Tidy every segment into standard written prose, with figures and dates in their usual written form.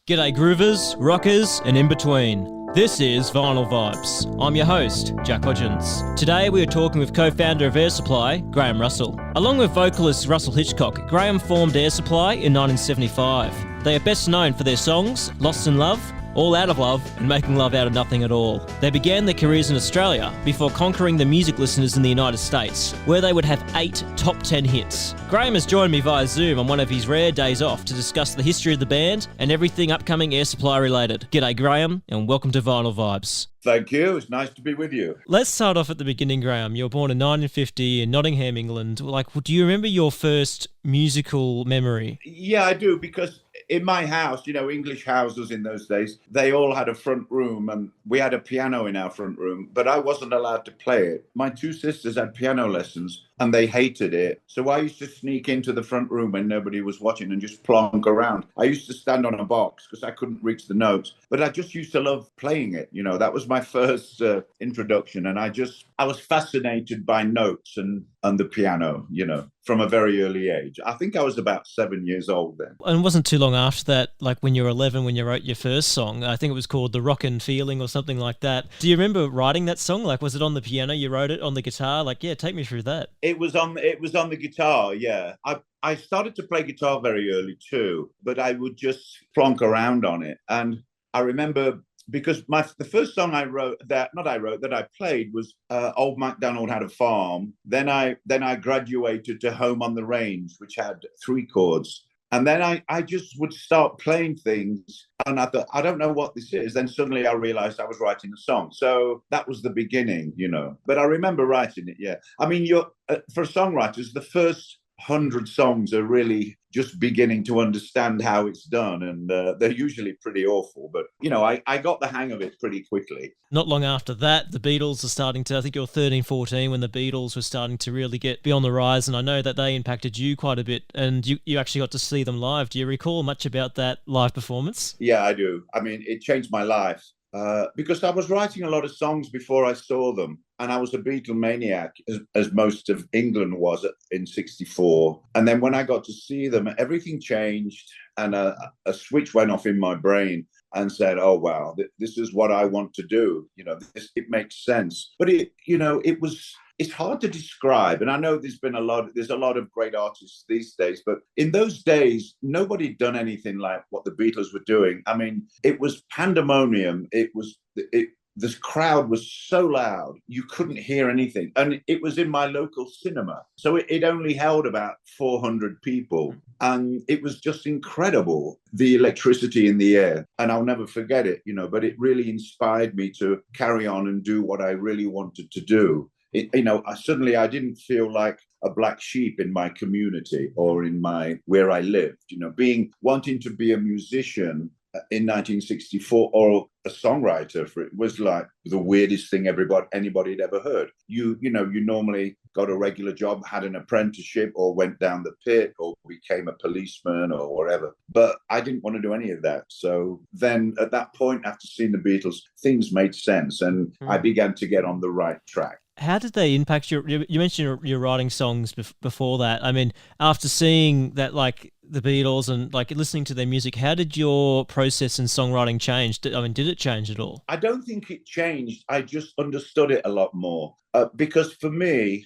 G'day groovers, rockers, and in between. This is Vinyl Vibes. I'm your host, Jack Hodgins. Today we are talking with co-founder of Air Supply, Graham Russell. Along with vocalist Russell Hitchcock, Graham formed Air Supply in 1975. They are best known for their songs, Lost in Love, All Out of Love, and Making Love Out of Nothing at All. They began their careers in Australia before conquering the music listeners in the United States, where they would have 8 top 10 hits. Graham has joined me via Zoom on one of his rare days off to discuss the history of the band and everything upcoming Air Supply related. G'day Graham, and welcome to Vinyl Vibes. Thank you. It's nice to be with you. Let's start off at the beginning, Graham. You were born in 1950 in Nottingham, England. Do you remember your first musical memory? Yeah, I do, because in my house, English houses in those days, they all had a front room and we had a piano in our front room, but I wasn't allowed to play it. My 2 sisters had piano lessons and they hated it. So I used to sneak into the front room when nobody was watching and just plonk around. I used to stand on a box because I couldn't reach the notes, but I just used to love playing it. That was my first introduction. And I was fascinated by notes and the piano, from a very early age. I think I was about 7 years old then. And it wasn't too long after that, like when you were 11, when you wrote your first song. I think it was called The Rockin' Feeling or something like that. Do you remember writing that song? Like, was it on the piano? You wrote it on the guitar? Like, yeah, take me through that. It was on the guitar, yeah. I started to play guitar very early too, but I would just plonk around on it. And I remember, because the first song that I played was Old MacDonald Had a Farm. Then I graduated to Home on the Range, which had 3 chords. And then I just would start playing things and I thought, I don't know what this is. Then suddenly I realized I was writing a song. So that was the beginning, But I remember writing it, yeah. I mean, for songwriters, the first 100 songs are really just beginning to understand how it's done, and they're usually pretty awful, but I got the hang of it pretty quickly. Not long after that, the Beatles are starting to, I think you were 13, 14 when the Beatles were starting to really be on the rise, and I know that they impacted you quite a bit, and you actually got to see them live. Do you recall much about that live performance? Yeah, I do. I mean, it changed my life. Because I was writing a lot of songs before I saw them, and I was a Beatlemaniac, as most of England was in '64. And then when I got to see them, everything changed, and a switch went off in my brain and said, "Oh wow, this is what I want to do." It makes sense. But it's hard to describe. And I know there's a lot of great artists these days, but in those days, nobody had done anything like what the Beatles were doing. I mean, it was pandemonium. This crowd was so loud, you couldn't hear anything. And it was in my local cinema. So it only held about 400 people. And it was just incredible, the electricity in the air. And I'll never forget it, but it really inspired me to carry on and do what I really wanted to do. I didn't feel like a black sheep in my community or in where I lived. Wanting to be a musician in 1964 or a songwriter for it was like the weirdest thing anybody had ever heard. You normally got a regular job, had an apprenticeship, or went down the pit, or became a policeman or whatever. But I didn't want to do any of that. So then at that point, after seeing the Beatles, things made sense, and I began to get on the right track. How did they impact you mentioned your writing songs before that. I mean, after seeing that, like the Beatles and like listening to their music, how did your process in songwriting change? Did it change at all? I don't think it changed. I just understood it a lot more. Because for me,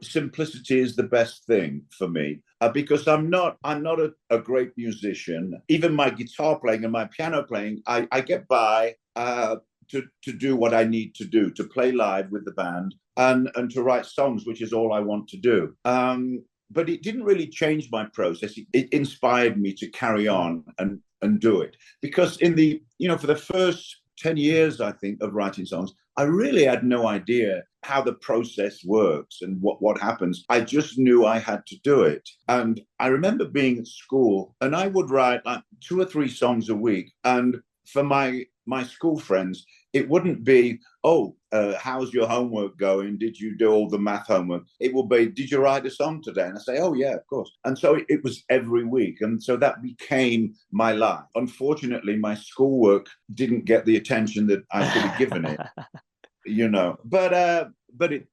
simplicity is the best thing for me. Because I'm not a great musician. Even my guitar playing and my piano playing, I get by to do what I need to do, to play live with the band and to write songs, which is all I want to do. But it didn't really change my process. It inspired me to carry on and do it. Because for the first 10 years, I think, of writing songs, I really had no idea how the process works and what happens. I just knew I had to do it. And I remember being at school and I would write like 2 or 3 songs a week. And for my school friends, it wouldn't be, how's your homework going? Did you do all the math homework? It will be, did you write a song today? And I say, oh, yeah, of course. And so it was every week. And so that became my life. Unfortunately, my schoolwork didn't get the attention that I should have given it. But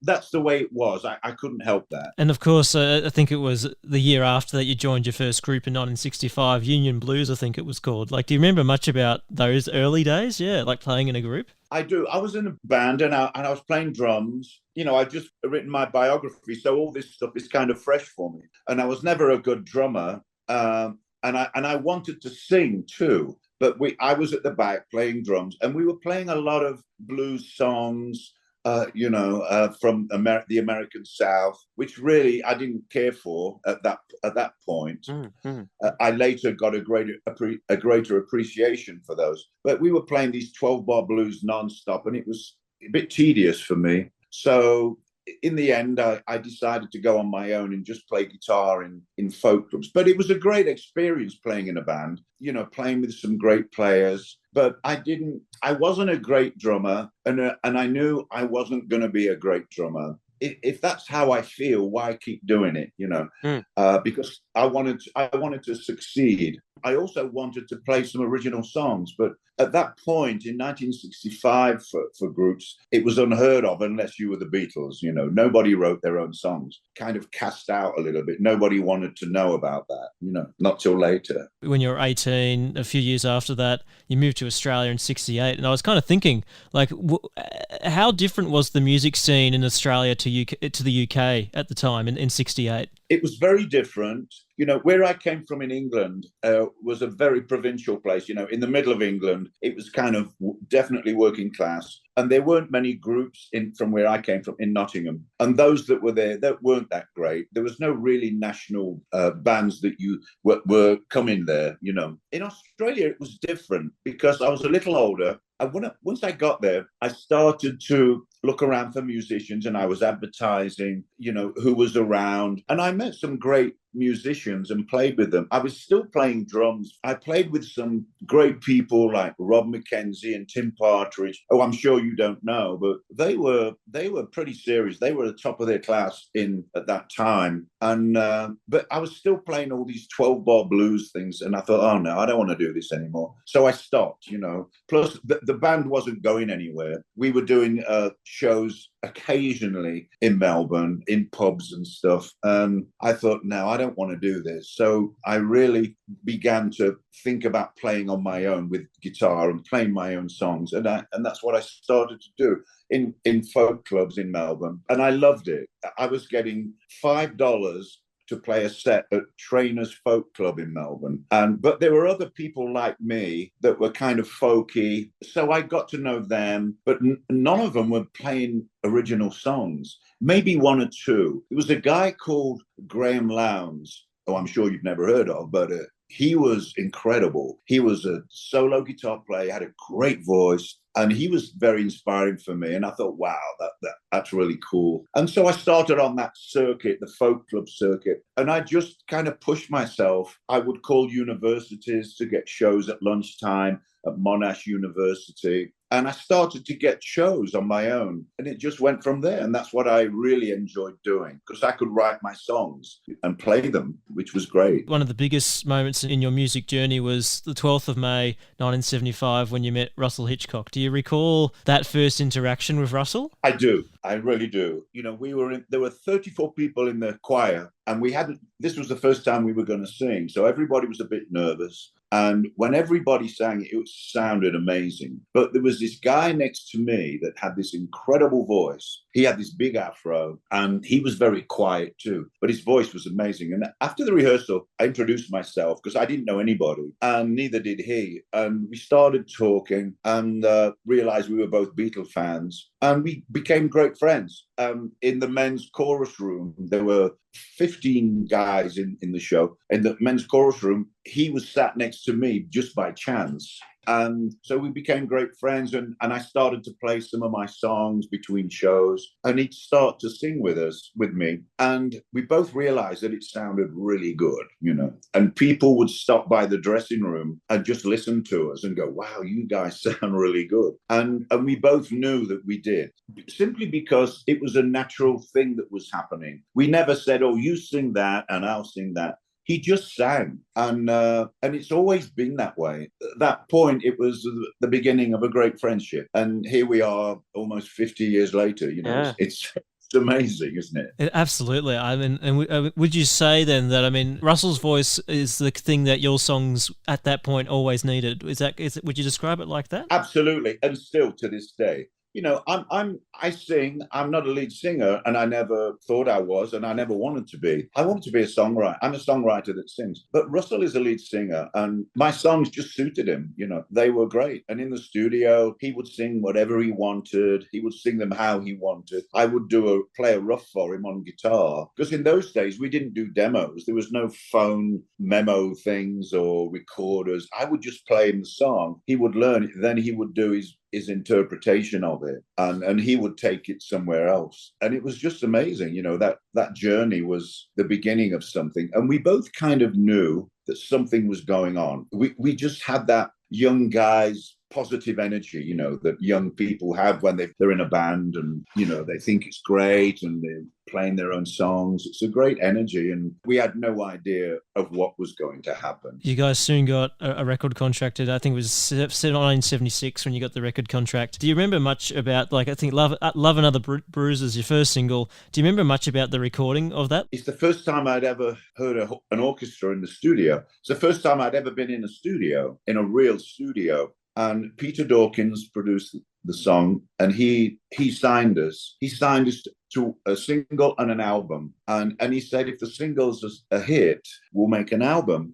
that's the way it was. I couldn't help that. And of course, I think it was the year after that you joined your first group in 1965, Union Blues, I think it was called. Like, do you remember much about those early days? Yeah, like playing in a group? I do. I was in a band and I was playing drums. You know, I'd just written my biography, so all this stuff is kind of fresh for me. And I was never a good drummer, and I wanted to sing too. But I was at the back playing drums, and we were playing a lot of blues songs, from the American South, which really I didn't care for at that point. Mm-hmm. I later got a greater appreciation for those. But we were playing these 12-bar blues nonstop, and it was a bit tedious for me. So in the end, I decided to go on my own and just play guitar in folk clubs. But it was a great experience playing in a band, playing with some great players. But I wasn't a great drummer, and I knew I wasn't going to be a great drummer. If that's how I feel, why keep doing it? Because I wanted to succeed. I also wanted to play some original songs, but at that point in 1965 for groups, it was unheard of unless you were the Beatles. Nobody wrote their own songs. Kind of cast out a little bit. Nobody wanted to know about that. Not till later. When you were 18, a few years after that, you moved to Australia in 68, and I was kind of thinking, like, how different was the music scene in Australia to the UK at the time in 68? It was very different. Where I came from in England was a very provincial place. In the middle of England, it was kind of definitely working class. And there weren't many groups from where I came from in Nottingham. And those that were there, that weren't that great. There was no really national bands that you were coming there, In Australia, it was different because I was a little older. Once I got there, I started to look around for musicians, and I was advertising, who was around. And I met some great musicians and played with them. I was still playing drums. I played with some great people like Rob McKenzie and Tim Partridge. Oh, I'm sure you don't know, but they were pretty serious. They were at the top of their class at that time. And but I was still playing all these 12-bar blues things, and I thought, oh no, I don't want to do this anymore. So I stopped, Plus the band wasn't going anywhere. We were doing shows occasionally in Melbourne, in pubs and stuff. And I thought, no, I don't want to do this. So I really began to think about playing on my own with guitar and playing my own songs. And that's what I started to do in folk clubs in Melbourne. And I loved it. I was getting $5 to play a set at Trainer's Folk Club in Melbourne. But there were other people like me that were kind of folky. So I got to know them, but none of them were playing original songs. Maybe one or two. There was a guy called Graham Lowndes, who I'm sure you've never heard of, but he was incredible. He was a solo guitar player, had a great voice, and he was very inspiring for me. And I thought, wow, that's really cool. And so I started on that circuit, the folk club circuit, and I just kind of pushed myself. I would call universities to get shows at lunchtime at Monash University. And I started to get shows on my own, and it just went from there. And that's what I really enjoyed doing, because I could write my songs and play them, which was great. One of the biggest moments in your music journey was the 12th of May, 1975, when you met Russell Hitchcock. Do you recall that first interaction with Russell? I do. I really do. There were 34 people in the choir, and this was the first time we were going to sing. So everybody was a bit nervous. And when everybody sang, it sounded amazing. But there was this guy next to me that had this incredible voice. He had this big afro, and he was very quiet too. But his voice was amazing. And after the rehearsal, I introduced myself because I didn't know anybody, and neither did he. And we started talking and realized we were both Beatles fans. And we became great friends. In the men's chorus room, there were 15 guys in the show. In the men's chorus room, he was sat next to me just by chance. And so we became great friends, and I started to play some of my songs between shows, and he'd start to sing with me. And we both realized that it sounded really good, and people would stop by the dressing room and just listen to us and go, wow, you guys sound really good. And we both knew that we did, simply because it was a natural thing that was happening. We never said, oh, you sing that and I'll sing that. he just sang, and it's always been that way. At that point, it was the beginning of a great friendship, and here we are, almost 50 years later. Yeah. It's amazing, isn't it? Absolutely. I mean, and would you say then that, I mean, Russell's voice is the thing that your songs at that point always needed? Would you describe it like that? Absolutely, and still to this day. I sing. I'm not a lead singer, and I never thought I was, and I never wanted to be. I wanted to be a songwriter. I'm a songwriter that sings. But Russell is a lead singer, and my songs just suited him. They were great. And in the studio, he would sing whatever he wanted. He would sing them how he wanted. I would play a rough for him on guitar, because in those days we didn't do demos. There was no phone memo things or recorders. I would just play him the song. He would learn it. Then he would do his interpretation of it, and he would take it somewhere else, and it was just amazing. That journey was the beginning of something, and we both kind of knew that something was going on. We just had that young guys positive energy, that young people have when they're in a band, and they think it's great, and they're playing their own songs. It's a great energy, and we had no idea of what was going to happen. You guys soon got a record contract. I think it was 1976 when you got the record contract. Do you remember much about, like, I think Love and Other Bruises, your first single? Do you remember much about the recording of that? It's the first time I'd ever heard an orchestra in the studio. It's the first time I'd ever been in a studio, in a real studio. And Peter Dawkins produced the song, and he signed us. He signed us to a single and an album. And he said, if the single's a hit, we'll make an album.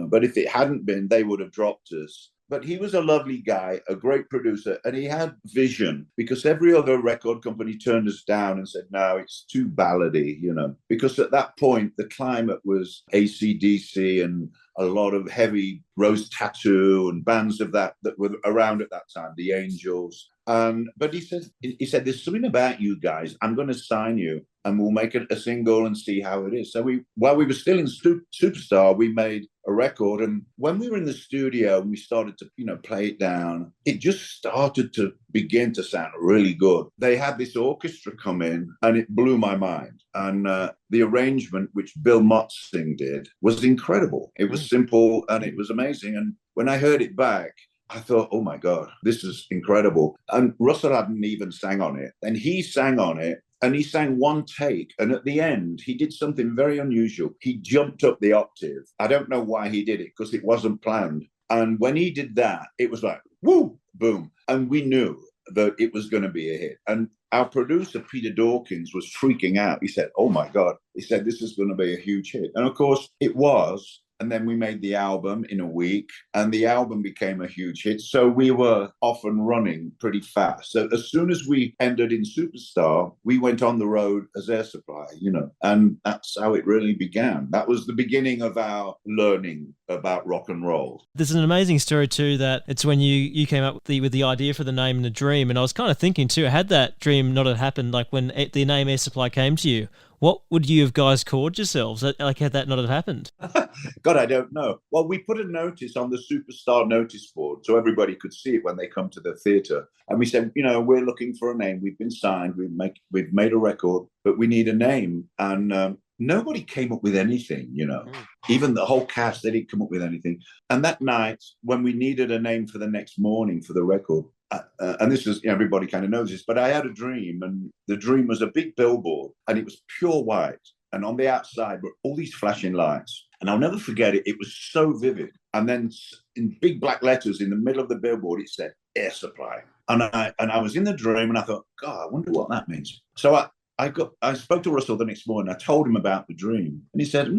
But if it hadn't been, they would have dropped us. But he was a lovely guy, a great producer, and he had vision, because every other record company turned us down and said, no, it's too ballady, because at that point, the climate was AC/DC and a lot of heavy Rose Tattoo and bands of that were around at that time, the Angels. But he said, there's something about you guys. I'm going to sign you, and we'll make it a single and see how it is. So while we were still in Superstar, we made a record. And when we were in the studio and we started to, play it down, it just started to begin to sound really good. They had this orchestra come in, and it blew my mind. And the arrangement, which Bill Motzing did, was incredible. It was simple and it was amazing. And when I heard it back, I thought, oh my God, this is incredible. And Russell hadn't even sang on it. And he sang on it, and he sang one take. And at the end, he did something very unusual. He jumped up the octave. I don't know why he did it, because it wasn't planned. And when he did that, it was like, woo, boom. And we knew that it was going to be a hit. And our producer, Peter Dawkins, was freaking out. He said, oh my God. He said, this is going to be a huge hit. And of course, it was. And then we made the album in a week, and the album became a huge hit. So we were off and running pretty fast. So as soon as we ended in Superstar, we went on the road as Air Supply, and that's how it really began. That was the beginning of our learning about rock and roll. There's an amazing story too, that it's when you came up with the idea for the name and the dream. And I was kind of thinking too, had that dream not have happened, like when the name Air Supply came to you, what would you have guys called yourselves? Like, had that not have happened? God, I don't know. Well, we put a notice on the Superstar notice board so everybody could see it when they come to the theatre. And we said, we're looking for a name. We've been signed. We've made a record, but we need a name. And nobody came up with anything, Even the whole cast, they didn't come up with anything. And that night, when we needed a name for the next morning for the record, and this is, everybody kind of knows this, but I had a dream, and the dream was a big billboard, and it was pure white. And on the outside were all these flashing lights. And I'll never forget it. It was so vivid. And then in big black letters in the middle of the billboard, it said Air Supply. And I was in the dream, and I thought, God, I wonder what that means. So I spoke to Russell the next morning. I told him about the dream, and he said,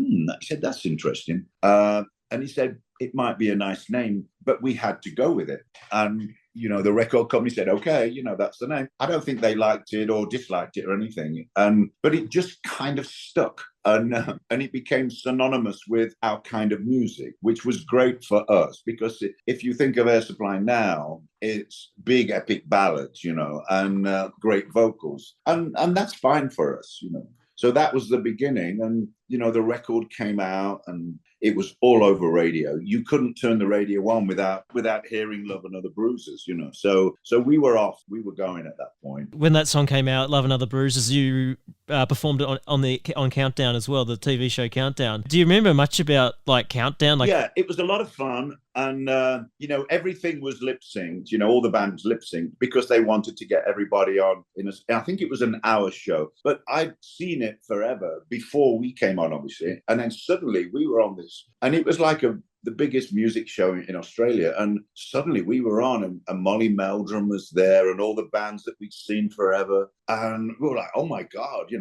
that's interesting. And he said, it might be a nice name, but we had to go with it. And the record company said, okay, that's the name. I don't think they liked it or disliked it or anything. But it just kind of stuck. And it became synonymous with our kind of music, which was great for us, because if you think of Air Supply now, it's big epic ballads, and great vocals. And that's fine for us, So that was the beginning. And, the record came out, and it was all over radio. You couldn't turn the radio on without hearing Love and Other Bruises, So we were off. We were going at that point. When that song came out, Love and Other Bruises, you performed it on Countdown as well, the TV show Countdown. Do you remember much about like Countdown? Like, yeah, it was a lot of fun. And, everything was lip synced, all the bands lip synced because they wanted to get everybody on I think it was an hour show, but I'd seen it forever before we came on, obviously. And then suddenly we were on this, and it was like the biggest music show in Australia. And suddenly we were on, and Molly Meldrum was there, and all the bands that we'd seen forever. And we were like, oh my God,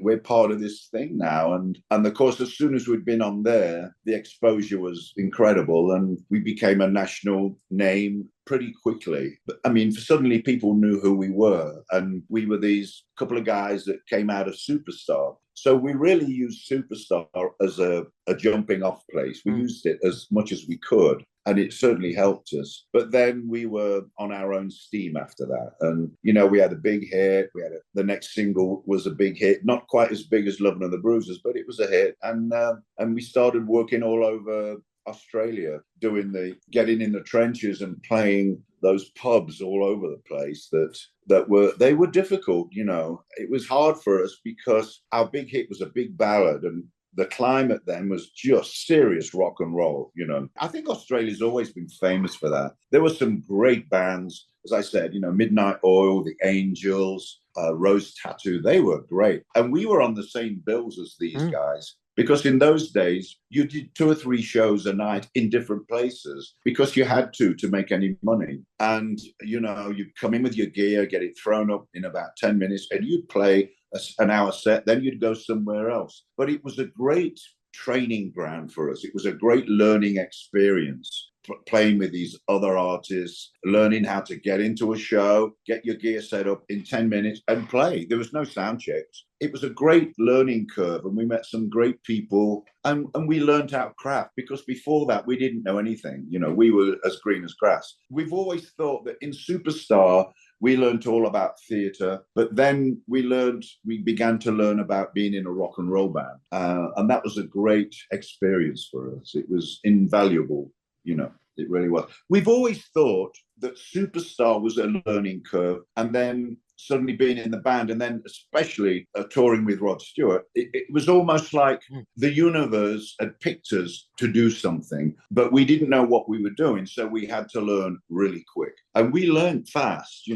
we're part of this thing now. And of course, as soon as we'd been on there, the exposure was incredible, and we became a national name pretty quickly. But I mean, suddenly people knew who we were, and we were these couple of guys that came out of Superstar. So we really used Superstar as a jumping off place. We used it as much as we could, and it certainly helped us. But then we were on our own steam after that. And, we had a big hit. The next single was a big hit, not quite as big as Other Bruises, but it was a hit. And we started working all over Australia, getting in the trenches and playing those pubs all over the place they were difficult. It was hard for us because our big hit was a big ballad, and the climate then was just serious rock and roll. I think Australia's always been famous for that. There were some great bands, as I said, Midnight Oil, the Angels, Rose Tattoo. They were great, and we were on the same bills as these guys. Because in those days, you did 2 or 3 shows a night in different places because you had to make any money. And, you'd come in with your gear, get it thrown up in about 10 minutes, and you'd play an hour set, then you'd go somewhere else. But it was a great training ground for us. It was a great learning experience, playing with these other artists, learning how to get into a show, get your gear set up in 10 minutes and play. There was no sound checks. It was a great learning curve, and we met some great people, and we learned our craft, because before that we didn't know anything. We were as green as grass. We've always thought that in Superstar we learned all about theatre, but then we began to learn about being in a rock and roll band, and that was a great experience for us. It was invaluable. It really was. We've always thought that Superstar was a learning curve, and then suddenly being in the band, and then especially touring with Rod Stewart, it was almost like the universe had picked us to do something, but we didn't know what we were doing, so we had to learn really quick. And we learned fast.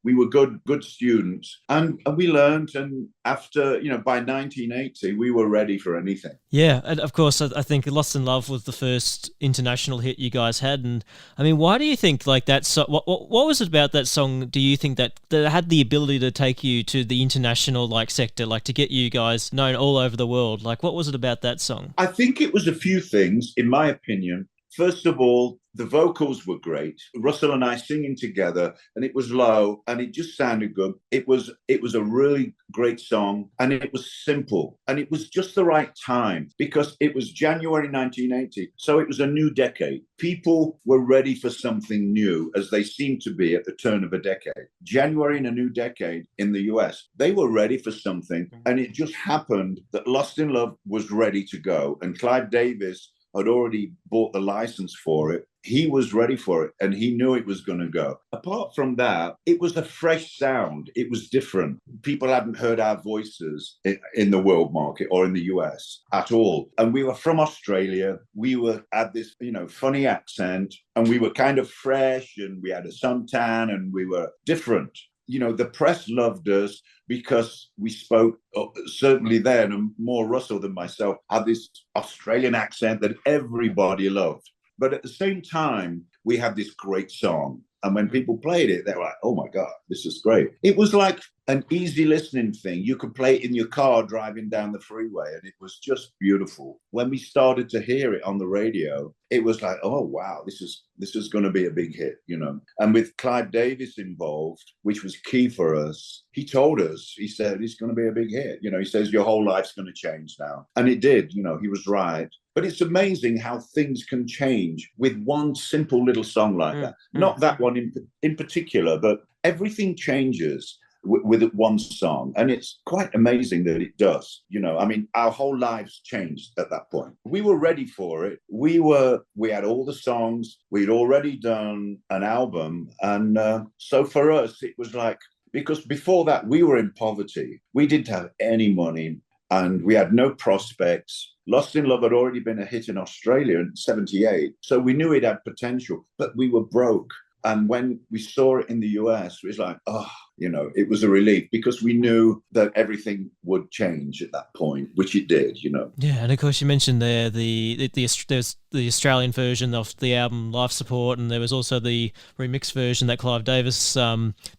We were good students, and we learned, and after, by 1980, we were ready for anything. Yeah, and of course, I think Lost in Love was the first international hit you guys had. And I mean, why do you think like that? What was it about that song? Do you think that had the ability to take you to the international sector, to get you guys known all over the world? Like, what was it about that song? I think it was a few things, in my opinion. First of all, the vocals were great. Russell and I singing together, and it was low, and it just sounded good. It was a really great song, and it was simple, and it was just the right time, because it was January 1980, so it was a new decade. People were ready for something new, as they seemed to be at the turn of a decade. January in a new decade in the US, they were ready for something, and it just happened that Lost in Love was ready to go, and Clive Davis had already bought the license for it. He was ready for it, and he knew it was going to go. Apart from that, it was a fresh sound. It was different. People hadn't heard our voices in the world market or in the US at all. And we were from Australia. We had this, funny accent, and we were kind of fresh, and we had a suntan, and we were different. The press loved us because we spoke, certainly then, and more Russell than myself, had this Australian accent that everybody loved. But at the same time, we had this great song. And when people played it, they were like, oh my God, this is great. It was like an easy listening thing. You could play it in your car driving down the freeway, and it was just beautiful. When we started to hear it on the radio, it was like, oh wow, this is going to be a big hit, And with Clive Davis involved, which was key for us, he told us, he said, it's going to be a big hit. He says, your whole life's going to change now. And it did, he was right. But it's amazing how things can change with one simple little song like that. Not that one in particular, but everything changes with one song. And it's quite amazing that it does. Our whole lives changed at that point. We were ready for it. We had all the songs. We'd already done an album. And so for us, it was like because before that we were in poverty. We didn't have any money and we had no prospects. Lost in Love had already been a hit in Australia in 78. So we knew it had potential, but we were broke. And when we saw it in the US, it was like, oh, it was a relief because we knew that everything would change at that point, which it did, Yeah, and of course you mentioned there there's the Australian version of the album Life Support, and there was also the remix version that Clive Davis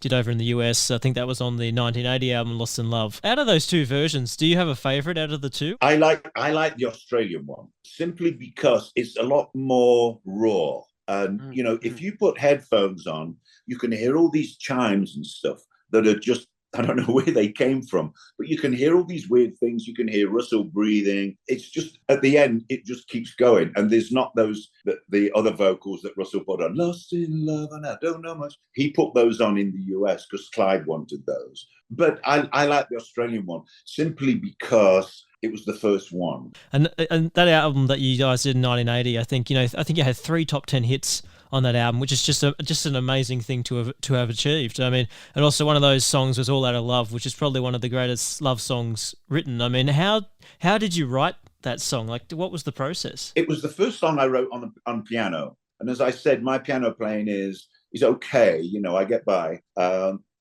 did over in the US. I think that was on the 1980 album Lost in Love. Out of those two versions, do you have a favourite out of the two? I like the Australian one simply because it's a lot more raw. And, if you put headphones on, you can hear all these chimes and stuff that are just, I don't know where they came from, but you can hear all these weird things. You can hear Russell breathing. It's just, at the end, it just keeps going. And there's not the other vocals that Russell put on, Lost in Love, and I don't know much. He put those on in the US because Clive wanted those. But I like the Australian one simply because it was the first one. And that album that you guys did in 1980, I think you had 3 top 10 hits on that album, which is just an amazing thing to have achieved. I mean, and also one of those songs was All Out of Love, which is probably one of the greatest love songs written. I mean, how did you write that song? Like, what was the process? It was the first song I wrote on piano. And as I said, my piano playing is okay. I get by.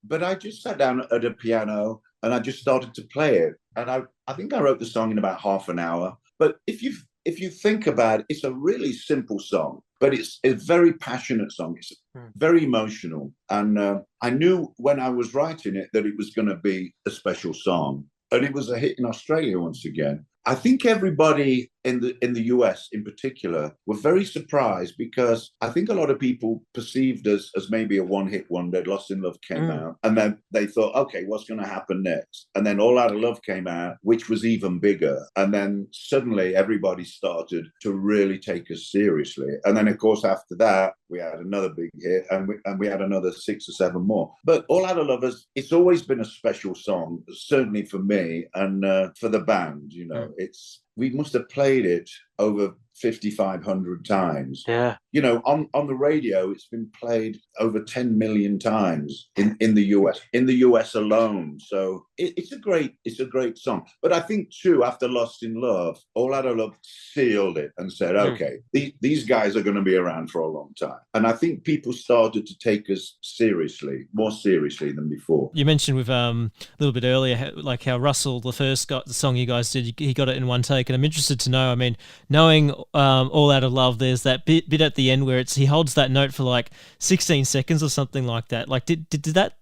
But I just sat down at a piano and I just started to play it. And I think I wrote the song in about half an hour. But if you think about it, it's a really simple song, but it's a very passionate song. It's very emotional. And I knew when I was writing it that it was going to be a special song. And it was a hit in Australia once again. I think everybody in the US in particular were very surprised because I think a lot of people perceived us as maybe a one-hit wonder. Lost in Love came out, and then they thought, okay, what's going to happen next? And then All Out of Love came out, which was even bigger. And then suddenly everybody started to really take us seriously. And then, of course, after that, we had another big hit, and we had another 6 or 7 more. But All Out of Love it's always been a special song, certainly for me and for the band. We must have played it over 5,500 times. Yeah. On the radio, it's been played over 10 million times in the US, alone. So it's a great song. But I think too, after Lost in Love, All Out of Love sealed it and said, okay, these guys are going to be around for a long time. And I think people started to take us more seriously than before. You mentioned with a little bit earlier, like how Russell, the song you guys did, he got it in one take. And I'm interested to know, I mean, knowing All Out of Love, there's that bit at the end where he holds that note for like 16 seconds or something like that. Like, did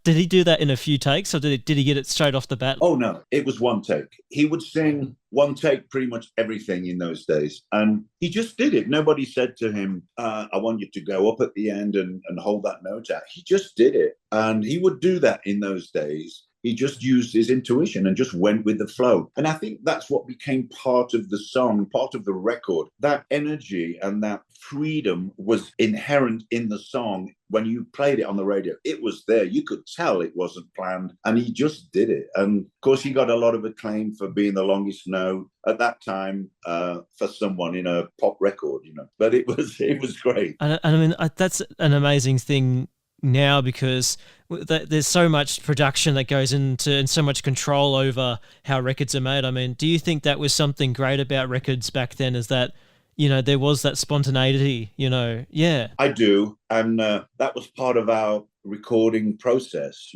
he do that in a few takes, or did he get it straight off the bat? Oh no, it was one take. He would sing one take pretty much everything in those days, and he just did it. Nobody said to him, I want you to go up at the end and hold that note out. He just did it, and he would do that in those days. He just used his intuition and just went with the flow. And I think that's what became part of the song, part of the record. That energy and that freedom was inherent in the song. When you played it on the radio, it was there. You could tell it wasn't planned, and he just did it. And of course, he got a lot of acclaim for being the longest note at that time for someone in a pop record, But it was great. And I mean, that's an amazing thing now, because there's so much production that goes into and so much control over how records are made. I mean, do you think that was something great about records back then, is that, there was that spontaneity, Yeah. I do. And that was part of our recording process.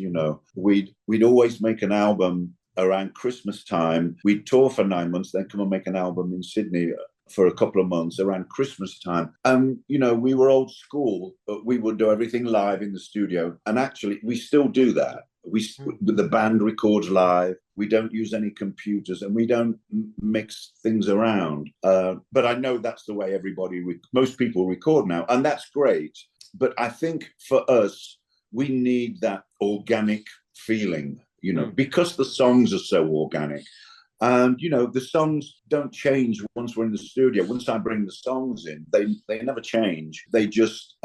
We'd always make an album around Christmas time. We'd tour for 9 months, then come and make an album in Sydney for a couple of months around Christmas time. And, we were old school, but we would do everything live in the studio. And actually, we still do that. The band records live. We don't use any computers, and we don't mix things around. But I know that's the way most people record now, and that's great. But I think for us, we need that organic feeling, because the songs are so organic. And, the songs don't change once we're in the studio. Once I bring the songs in, they never change. They just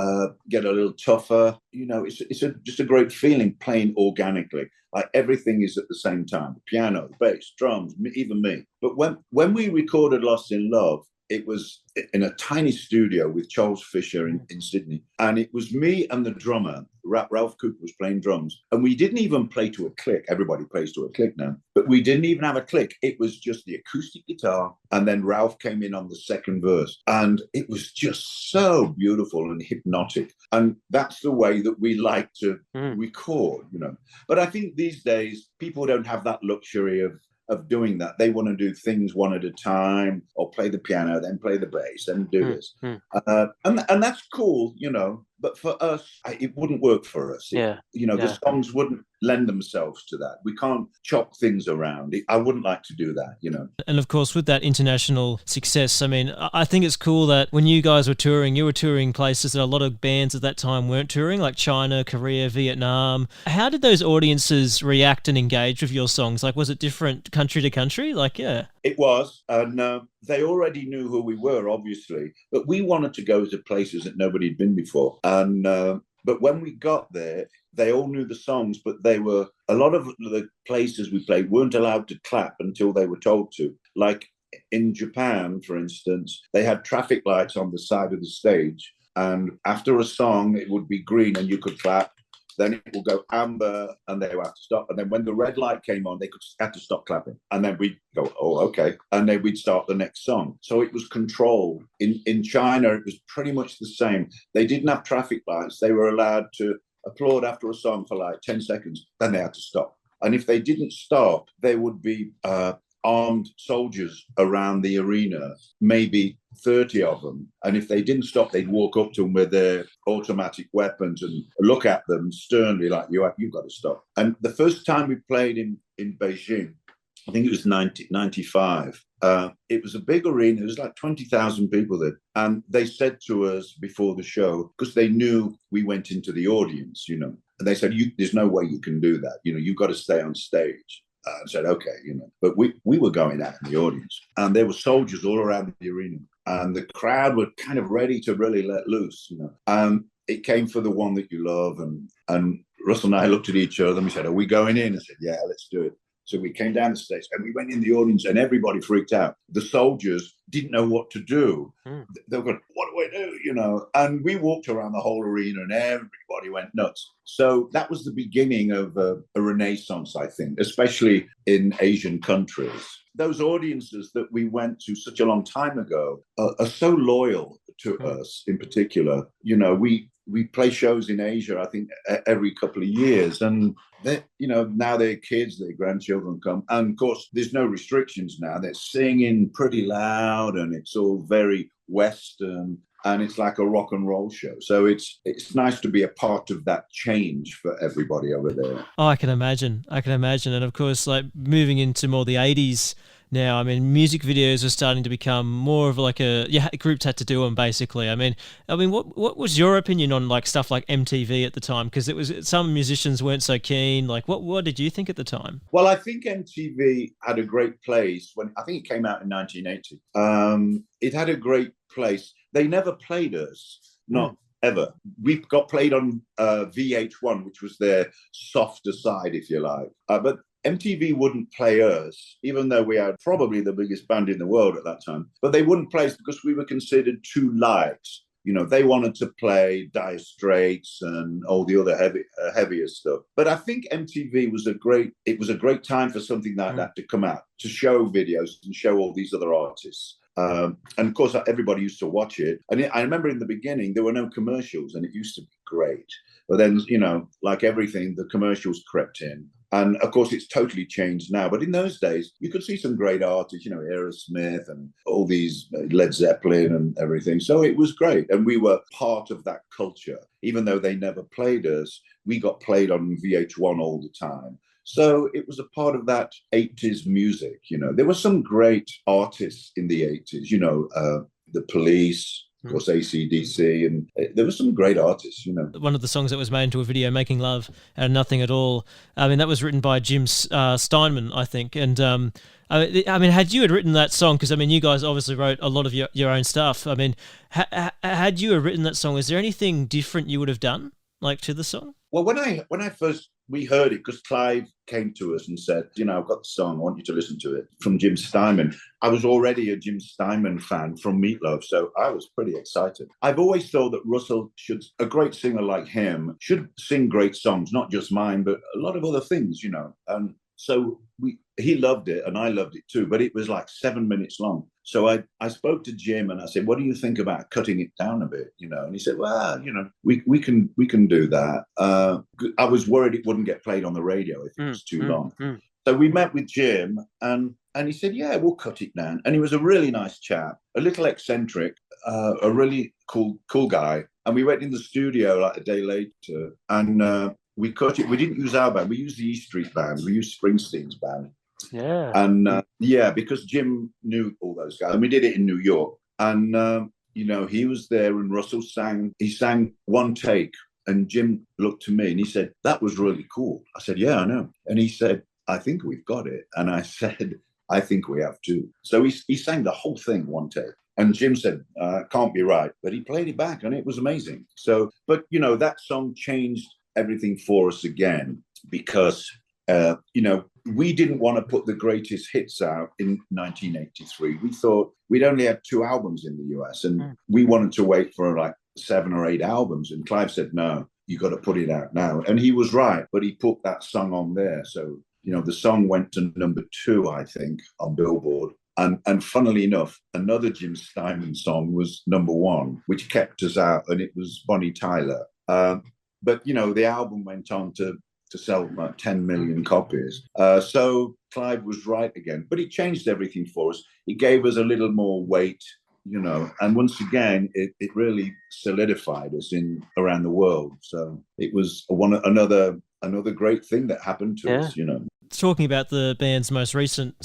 get a little tougher. It's just a great feeling playing organically. Like everything is at the same time. Piano, bass, drums, even me. But when we recorded Lost in Love, it was in a tiny studio with Charles Fisher in Sydney. And it was me and the drummer, Ralph Cooper was playing drums, and we didn't even play to a click. Everybody plays to a click now, but we didn't even have a click. It was just the acoustic guitar, and then Ralph came in on the second verse, and it was just so beautiful and hypnotic. And that's the way that we like to record, you know. But I think these days people don't have that luxury of doing that. They want to do things one at a time, or play the piano, then play the bass, then do this. And that's cool, you know. But for us, it wouldn't work for us. The songs wouldn't lend themselves to that. We can't chop things around. I wouldn't like to do that, you know. And of course, with that international success, I mean, I think it's cool that when you guys were touring, you were touring places that a lot of bands at that time weren't touring, like China, Korea, Vietnam. How did those audiences react and engage with your songs? Like, was it different country to country? Like, yeah. It was, and they already knew who we were, obviously, but we wanted to go to places that nobody had been before. And but when we got there, they all knew the songs, but a lot of the places we played weren't allowed to clap until they were told to. Like in Japan, for instance, they had traffic lights on the side of the stage, and after a song, it would be green and you could clap. Then it will go amber and they will have to stop. And then when the red light came on, they had to stop clapping. And then we'd go, oh, okay. And then we'd start the next song. So it was controlled. In China, it was pretty much the same. They didn't have traffic lights. They were allowed to applaud after a song for like 10 seconds. Then they had to stop. And if they didn't stop, there would be armed soldiers around the arena, maybe 30 of them. And if they didn't stop, they'd walk up to them with their automatic weapons and look at them sternly like, you've got to stop. And the first time we played in Beijing, I think it was 1995, it was a big arena. There was like 20,000 people there. And they said to us before the show, because they knew we went into the audience, you know, and they said, there's no way you can do that. You know, you've got to stay on stage. And said, okay, you know, but we were going out in the audience, and there were soldiers all around the arena, and the crowd were kind of ready to really let loose, you know. It came for The One That You Love, and Russell and I looked at each other and we said, are we going in? I said, yeah, let's do it. So we came down the stage and we went in the audience, and everybody freaked out. The soldiers didn't know what to do. They were going, what do I do? You know, and we walked around the whole arena and everybody went nuts. So that was the beginning of a renaissance, I think, especially in Asian countries. Those audiences that we went to such a long time ago are so loyal to us in particular. You know, we play shows in Asia, I think, every couple of years. And, you know, now their kids, their grandchildren come. And, of course, there's no restrictions now. They're singing pretty loud, and it's all very Western. And it's like a rock and roll show. So it's nice to be a part of that change for everybody over there. Oh, I can imagine. And, of course, like moving into more the 80s now, I mean, music videos are starting to become more of like groups had to do them, basically. I mean, what was your opinion on like stuff like MTV at the time? Because it was, some musicians weren't so keen. Like, what did you think at the time? Well, I think MTV had a great place when, I think it came out in 1980. It had a great place. They never played us, not ever. We got played on VH1, which was their softer side, if you like. But MTV wouldn't play us, even though we had probably the biggest band in the world at that time. But they wouldn't play us because we were considered too light. You know, they wanted to play Dire Straits and all the other heavier stuff. But I think MTV was a great time for something like that to come out, to show videos and show all these other artists. And of course, everybody used to watch it. And I remember in the beginning, there were no commercials, and it used to be great. But then, you know, like everything, the commercials crept in. And of course, it's totally changed now. But in those days, you could see some great artists, you know, Aerosmith and all these Led Zeppelin and everything. So it was great. And we were part of that culture. Even though they never played us, we got played on VH1 all the time. So it was a part of that 80s music, you know. There were some great artists in the 80s, you know, The Police, of course, AC/DC, and there were some great artists, you know. One of the songs that was made into a video, Making Love Out of Nothing at All, I mean, that was written by Jim Steinman, I think. And I mean, had you written that song, because, I mean, you guys obviously wrote a lot of your own stuff. I mean, had you written that song, is there anything different you would have done, like, to the song? Well, when I first we heard it because Clive came to us and said, I've got the song, I want you to listen to it, from Jim Steinman. I was already a Jim Steinman fan from Meatloaf, so I was pretty excited. I've always thought that Russell a great singer like him, should sing great songs, not just mine, but a lot of other things, And so he loved it and I loved it too, but it was like 7 minutes long. So I spoke to Jim and I said, what do you think about cutting it down a bit? And he said, well, we can do that. I was worried it wouldn't get played on the radio if it was too long. So we met with Jim and he said, yeah, we'll cut it down. And he was a really nice chap, a little eccentric, a really cool guy. And we went in the studio like a day later and we cut it. We didn't use our band. We used the E Street band. We used Springsteen's band. Yeah. And because Jim knew all those guys. And we did it in New York. And, he was there and Russell he sang one take. And Jim looked to me and he said, that was really cool. I said, yeah, I know. And he said, I think we've got it. And I said, I think we have too. So he sang the whole thing one take. And Jim said, can't be right. But he played it back and it was amazing. So, but, that song changed everything for us again because we didn't want to put the greatest hits out in 1983. We thought we'd only had 2 albums in the US and we wanted to wait for like 7 or 8 albums, and Clive said, no, you got to put it out now. And he was right, but he put that song on there. So the song went to number 2, I think, on Billboard. And funnily enough, another Jim Steinman song was number 1, which kept us out, and it was Bonnie Tyler. But, the album went on to sell like 10 million copies. So Clive was right again. But it changed everything for us. It gave us a little more weight, and once again, it really solidified us around the world. So it was another great thing that happened to us, Talking about the band's most recent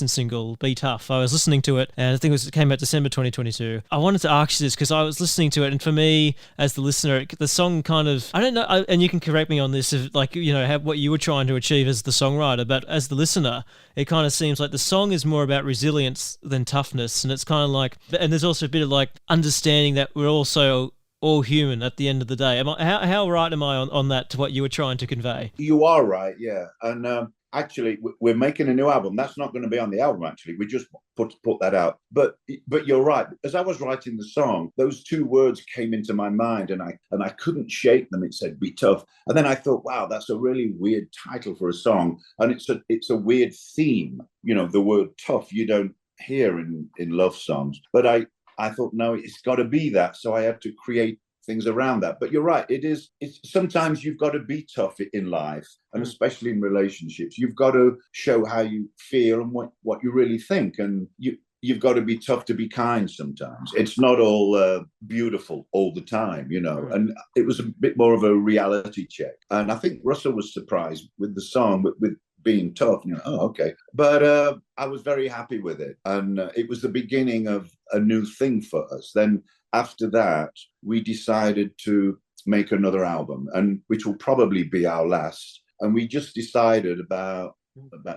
single, Be Tough. I was listening to it, and I think it came out December 2022. I wanted to ask you this because I was listening to it, and for me, as the listener, the song kind of, I don't know, and you can correct me on this, if what you were trying to achieve as the songwriter, but as the listener, it kind of seems like the song is more about resilience than toughness, and it's kind of like, and there's also a bit of like understanding that we're also all human at the end of the day. How right am I on that to what you were trying to convey? You are right, yeah. And actually, we're making a new album. That's not going to be on the album, actually. We just put that out. But you're right. As I was writing the song, those 2 words came into my mind and I couldn't shake them. It said, be tough. And then I thought, wow, that's a really weird title for a song. And it's a weird theme. The word tough, you don't hear in love songs. But I thought, no, it's got to be that. So I had to create things around that. But you're right. It's sometimes you've got to be tough in life, and especially in relationships. You've got to show how you feel and what you really think. And you've got to be tough to be kind sometimes. It's not all beautiful all the time, And it was a bit more of a reality check. And I think Russell was surprised with the song, with being tough. Okay. But I was very happy with it. And it was the beginning of a new thing for us. Then after that, we decided to make another album, and which will probably be our last. And we just decided about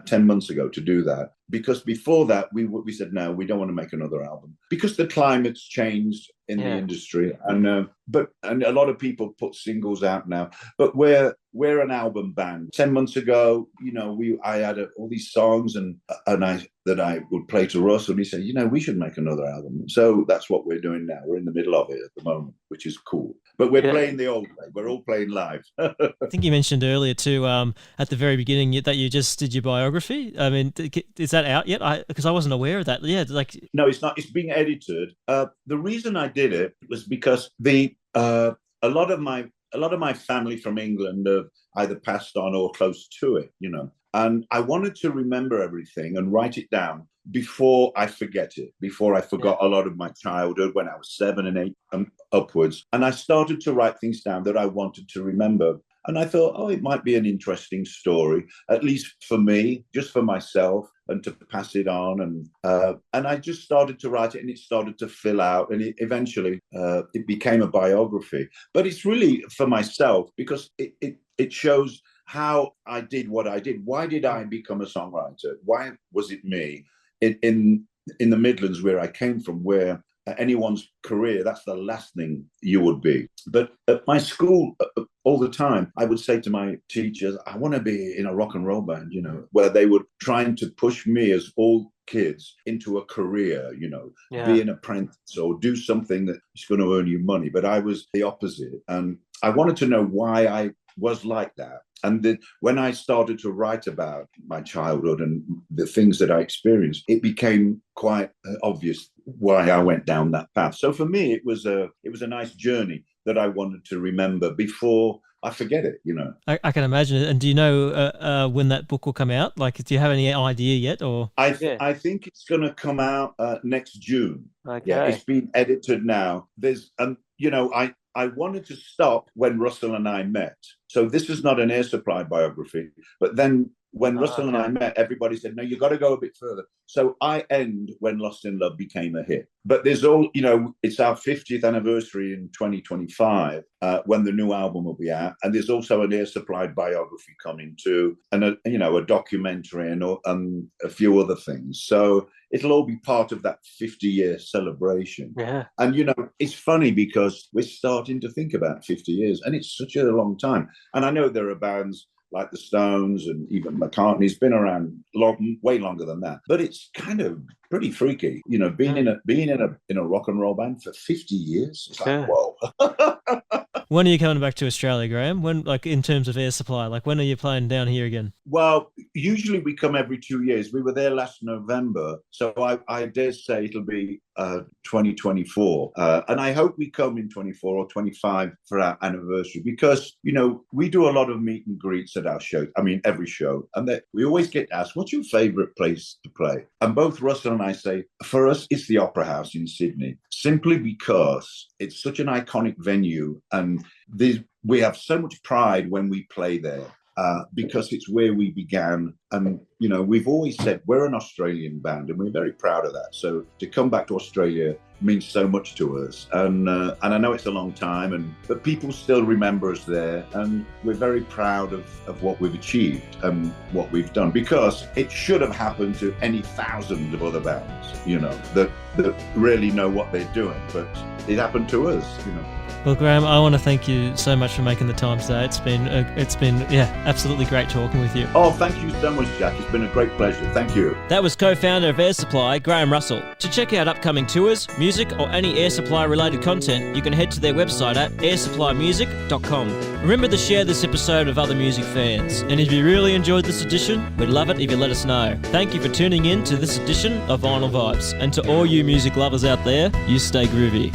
10 months ago to do that, because before that we said, no, we don't want to make another album because the climate's changed in the industry, and a lot of people put singles out now, but we're an album band. 10 months ago, I had all these songs and I would play to Russ, and he said, we should make another album. So that's what we're doing now. We're in the middle of it at the moment, which is cool. But we're playing the old way. We're all playing live. I think you mentioned earlier too, at the very beginning, that you just did your biography. I mean, is that out yet? Because I wasn't aware of that. Yeah, no, it's not. It's being edited. The reason I did it was because a lot of my family from England have either passed on or close to it, and I wanted to remember everything and write it down before I forget it, before I forgot a lot of my childhood when I was 7 and 8 and upwards. And I started to write things down that I wanted to remember. And I thought, it might be an interesting story, at least for me, just for myself, and to pass it on. And I just started to write it, and it started to fill out, and eventually it became a biography. But it's really for myself, because it shows how I did what I did. Why did I become a songwriter? Why was it me? In the Midlands, where I came from, where anyone's career, that's the last thing you would be. But at my school, all the time, I would say to my teachers, I want to be in a rock and roll band, where they were trying to push me as all kids into a career, be an apprentice or do something that is going to earn you money. But I was the opposite. And I wanted to know why I was like that. And when I started to write about my childhood and the things that I experienced, it became quite obvious why I went down that path. So for me, it was a nice journey that I wanted to remember before I forget it, I can imagine it. And do you know when that book will come out? Like, do you have any idea yet? Or I think it's going to come out next June. Okay. Yeah, it's been edited now. I wanted to stop when Russell and I met. So this is not an Air Supply biography. But then when Russell and I met, everybody said, no, you got to go a bit further. So I end when Lost in Love became a hit. But there's it's our 50th anniversary in 2025 when the new album will be out. And there's also an Air Supply biography coming too, and a documentary and a few other things. So it'll all be part of that 50-year celebration. Yeah. And, it's funny because we're starting to think about 50 years, and it's such a long time. And I know there are bands like the Stones and even McCartney's been around way longer than that. But it's kind of pretty freaky, being in a rock and roll band for 50 years. It's like, whoa. when are you coming back to Australia, Graham? When, like, in terms of Air Supply, like, when are you playing down here again? Well, usually we come every 2 years. We were there last November, so I dare say it'll be 2024, and I hope we come in 24 or 25 for our anniversary, because we do a lot of meet and greets at our show. I mean, every show, and we always get asked, "What's your favourite place to play?" And both Russell and I say, for us, it's the Opera House in Sydney, simply because it's such an iconic venue, and we have so much pride when we play there. Because it's where we began. And, we've always said we're an Australian band, and we're very proud of that. So to come back to Australia means so much to us. And I know it's a long time, but people still remember us there. And we're very proud of what we've achieved and what we've done, because it should have happened to any thousand of other bands, that really know what they're doing. But it happened to us, Well, Graham, I want to thank you so much for making the time today. It's been absolutely great talking with you. Oh, thank you so much, Jack. It's been a great pleasure. Thank you. That was co-founder of Air Supply, Graham Russell. To check out upcoming tours, music, or any Air Supply related content, you can head to their website at airsupplymusic.com. Remember to share this episode with other music fans. And if you really enjoyed this edition, we'd love it if you let us know. Thank you for tuning in to this edition of Vinyl Vibes. And to all you music lovers out there, you stay groovy.